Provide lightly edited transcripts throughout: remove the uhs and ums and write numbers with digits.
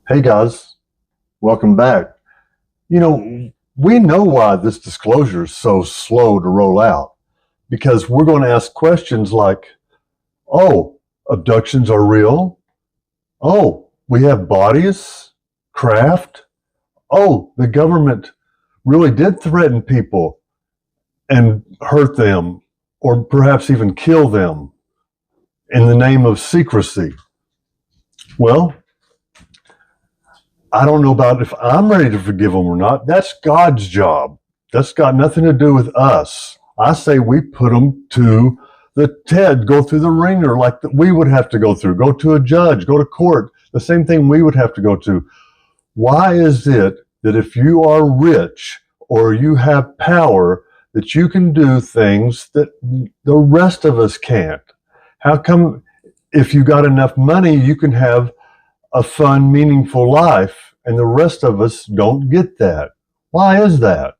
Hey guys, welcome back. We know why this disclosure is so slow to roll out because we're going to ask questions like, oh, abductions are real. Oh, we have bodies, craft. Oh, the government really did threaten people and hurt them or perhaps even kill them in the name of secrecy. Well, I don't know about if I'm ready to forgive them or not. That's God's job. That's got nothing to do with us. I say we put them to the TED, go through the ringer like we would have to go through, go to a judge, go to court, the same thing we would have to go to. Why is it that if you are rich or you have power, that you can do things that the rest of us can't? How come if you got enough money, you can have a fun, meaningful life, and the rest of us don't get that? Why is that?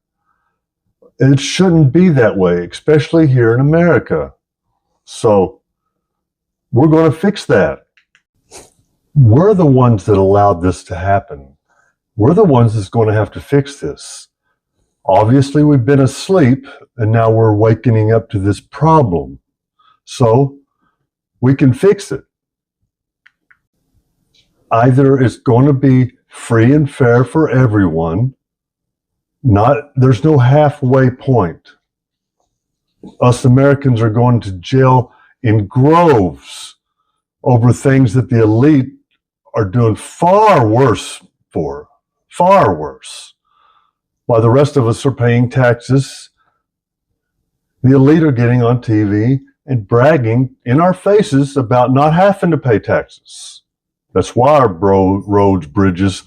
It shouldn't be that way, especially here in America. So we're going to fix that. We're the ones that allowed this to happen. We're the ones that's going to have to fix this. Obviously, we've been asleep, and now we're wakening up to this problem. So we can fix it. Either it's going to be free and fair for everyone. There's no halfway point. Us Americans are going to jail in groves over things that the elite are doing far worse for, far worse. While the rest of us are paying taxes, the elite are getting on TV and bragging in our faces about not having to pay taxes. That's why our roads, bridges,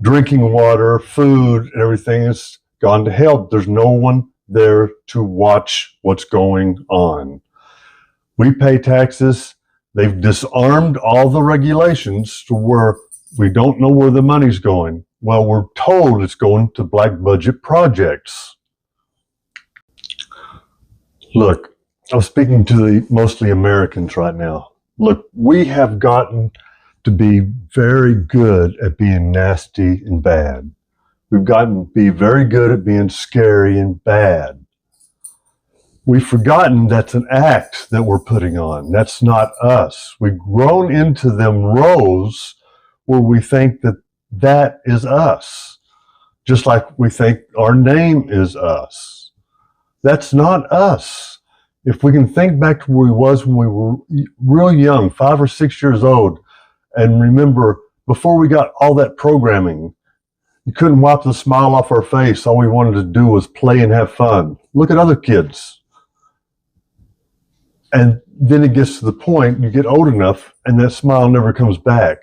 drinking water, food, and everything has gone to hell. There's no one there to watch what's going on. We pay taxes. They've disarmed all the regulations to where we don't know where the money's going. Well, we're told it's going to black budget projects. Look, I'm speaking to the mostly Americans right now. Look, we have gotten to be very good at being nasty and bad. We've gotten to be very good at being scary and bad. We've forgotten that's an act that we're putting on. That's not us. We've grown into them roles where we think that that is us, just like we think our name is us. That's not us. If we can think back to where we was when we were real young, 5 or 6 years old, and remember, before we got all that programming, you couldn't wipe the smile off our face. All we wanted to do was play and have fun. Look at other kids. And then it gets to the point, you get old enough, and that smile never comes back.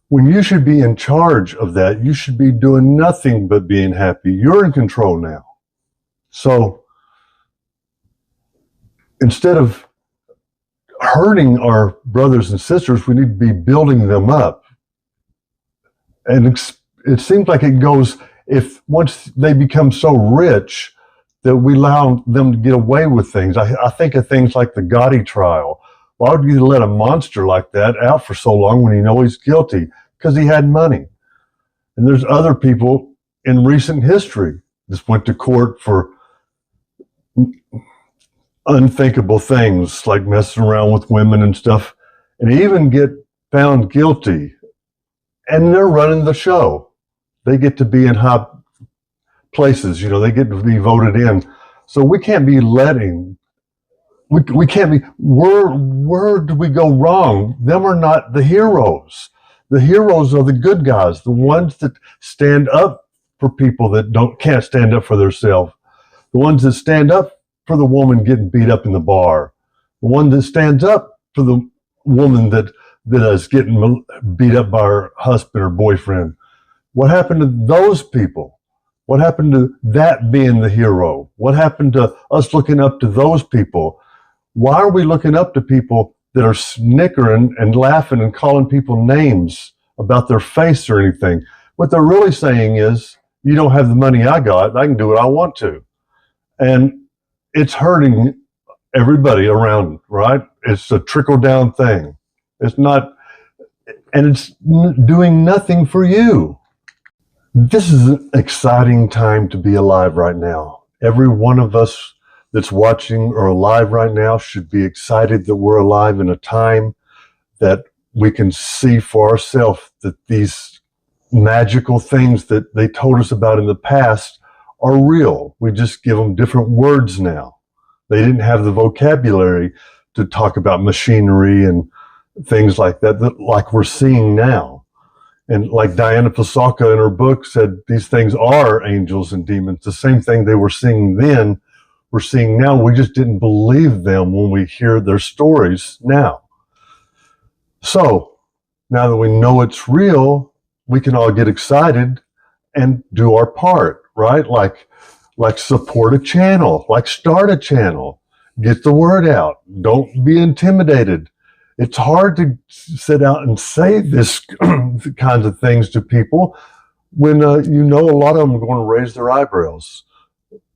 When you should be in charge of that, you should be doing nothing but being happy. You're in control now. So instead of hurting our brothers and sisters, we need to be building them up. And it seems like it goes, if once they become so rich that we allow them to get away with things. I think of things like the Gotti trial. Why would you let a monster like that out for so long when you know he's guilty? Because he had money. And there's other people in recent history that went to court for unthinkable things like messing around with women and stuff, and even get found guilty, and they're running the show. They get to be in high places, they get to be voted in. So we can't be we can't be, where do we go wrong? Them are not the heroes. The heroes are the good guys, the ones that stand up for people that can't stand up for themselves, the ones that stand up for the woman getting beat up in the bar, the one that stands up for the woman that is getting beat up by her husband or boyfriend. What happened to those people? What happened to that being the hero? What happened to us looking up to those people? Why are we looking up to people that are snickering and laughing and calling people names about their face or anything? What they're really saying is, you don't have the money I got, I can do what I want to. And it's hurting everybody around, right? It's a trickle-down thing. It's not, and it's doing nothing for you. This is an exciting time to be alive right now. Every one of us that's watching or alive right now should be excited that we're alive in a time that we can see for ourselves that these magical things that they told us about in the past are real. We just give them different words now. They didn't have the vocabulary to talk about machinery and things like that like we're seeing now. And like Diana Pasalka in her book said, these things are angels and demons. The same thing they were seeing then, we're seeing now. We just didn't believe them when we hear their stories now. So now that we know it's real, we can all get excited and do our part, right? Like support a channel, like start a channel, get the word out. Don't be intimidated. It's hard to sit out and say this kinds of things to people when you know a lot of them are going to raise their eyebrows.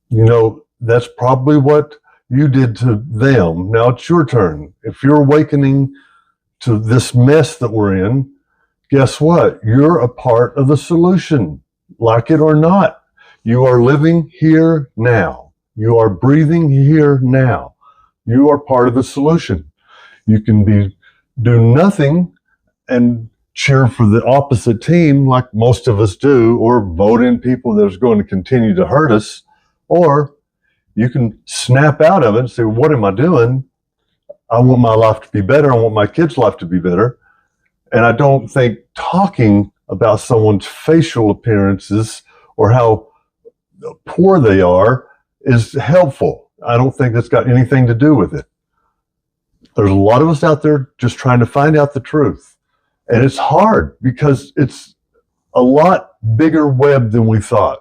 You know, that's probably what you did to them. Now it's your turn. If you're awakening to this mess that we're in, guess what? You're a part of the solution, like it or not. You are living here now. You are breathing here now. You are part of the solution. You can do nothing and cheer for the opposite team like most of us do, or vote in people that are going to continue to hurt us, or you can snap out of it and say, what am I doing? I want my life to be better. I want my kids' life to be better. And I don't think talking about someone's facial appearances or how poor they are is helpful. I don't think that's got anything to do with it. There's a lot of us out there just trying to find out the truth. And it's hard because it's a lot bigger web than we thought,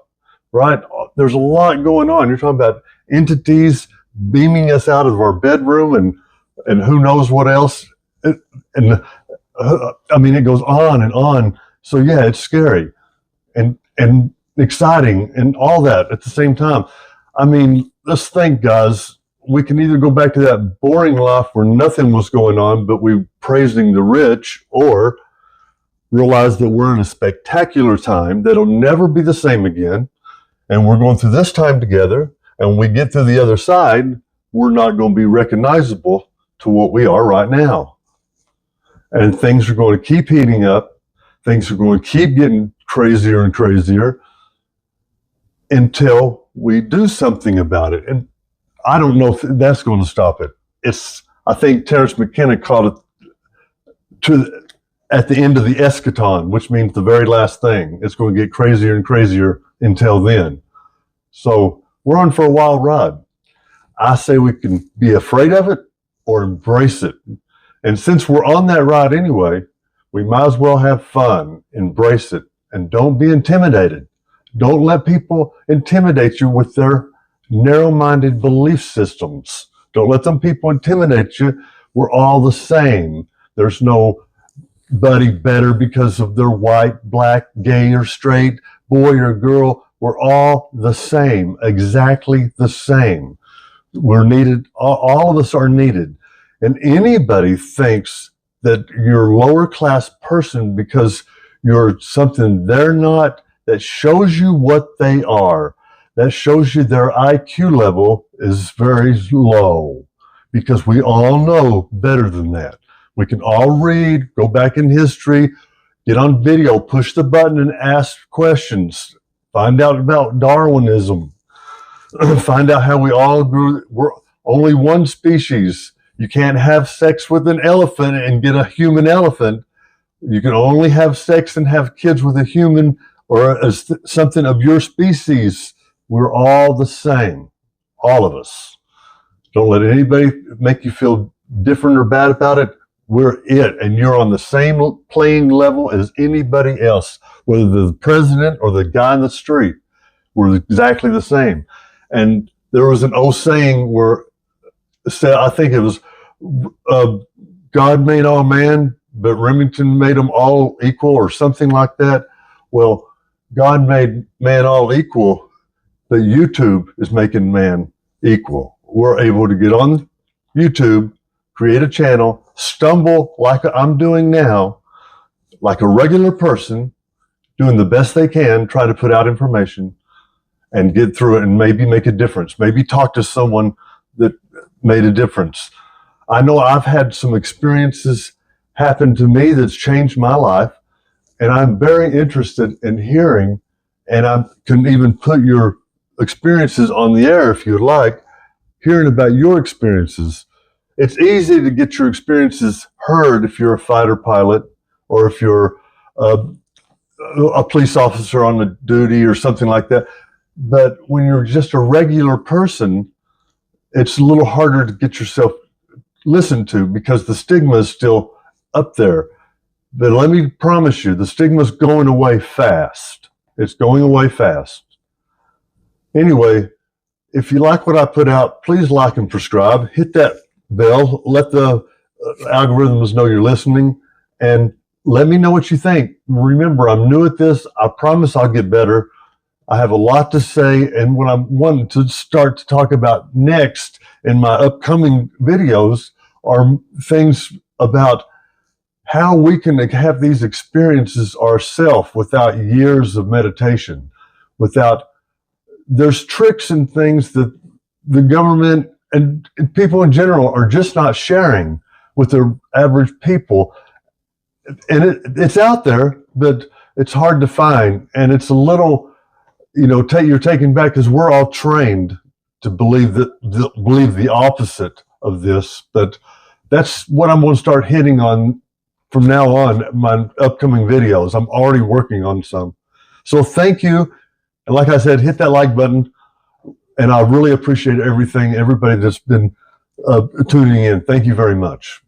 right? There's a lot going on. You're talking about entities beaming us out of our bedroom and who knows what else. I mean, it goes on and on. So yeah, it's scary and exciting and all that at the same time. I mean, let's think, guys. We can either go back to that boring life where nothing was going on, but we praising the rich, or realize that we're in a spectacular time that'll never be the same again. And we're going through this time together. And when we get to the other side, we're not going to be recognizable to what we are right now. And things are going to keep heating up. Things are going to keep getting crazier and crazier until we do something about it. And I don't know if that's going to stop it. I think Terence McKenna called it at the end of the eschaton, which means the very last thing. It's going to get crazier and crazier until then. So we're on for a wild ride. I say we can be afraid of it or embrace it. And since we're on that ride anyway, we might as well have fun, embrace it, and don't be intimidated. Don't let people intimidate you with their narrow-minded belief systems. Don't let them people intimidate you. We're all the same. There's nobody better because of their white, black, gay, or straight, boy or girl. We're all the same, exactly the same. We're needed. All of us are needed. And anybody thinks that you're a lower class person because you're something they're not, that shows you what they are. That shows you their IQ level is very low, because we all know better than that. We can all read, go back in history, get on video, push the button and ask questions, find out about Darwinism, find out how we all grew. We're only one species. You can't have sex with an elephant and get a human elephant. You can only have sex and have kids with a human or something of your species. We're all the same, all of us. Don't let anybody make you feel different or bad about it. We're it, and you're on the same playing level as anybody else, whether the president or the guy in the street. We're exactly the same. And there was an old saying where said, I think it was, God made all man, but Remington made them all equal, or something like that. Well, God made man all equal, but YouTube is making man equal. We're able to get on YouTube, create a channel, stumble like I'm doing now, like a regular person, doing the best they can, try to put out information and get through it and maybe make a difference. Maybe talk to someone that made a difference. I know I've had some experiences happen to me that's changed my life, and I'm very interested in hearing, and I can even put your experiences on the air if you'd like, hearing about your experiences. It's easy to get your experiences heard if you're a fighter pilot or if you're a police officer on the duty or something like that. But when you're just a regular person, it's a little harder to get yourself listened to because the stigma is still up there. But let me promise you, the stigma's going away fast. It's going away fast. Anyway, if you like what I put out, please like and subscribe. Hit that bell. Let the algorithms know you're listening. And let me know what you think. Remember, I'm new at this. I promise I'll get better. I have a lot to say. And what I'm wanting to start to talk about next in my upcoming videos are things about how we can have these experiences ourselves without years of meditation, there's tricks and things that the government and people in general are just not sharing with the average people. And it's out there, but it's hard to find. And it's a little, you're taken back because we're all trained to believe the opposite of this. But that's what I'm going to start hitting on from now on, my upcoming videos. I'm already working on some. So thank you. And like I said, hit that like button. And I really appreciate everybody that's been tuning in. Thank you very much.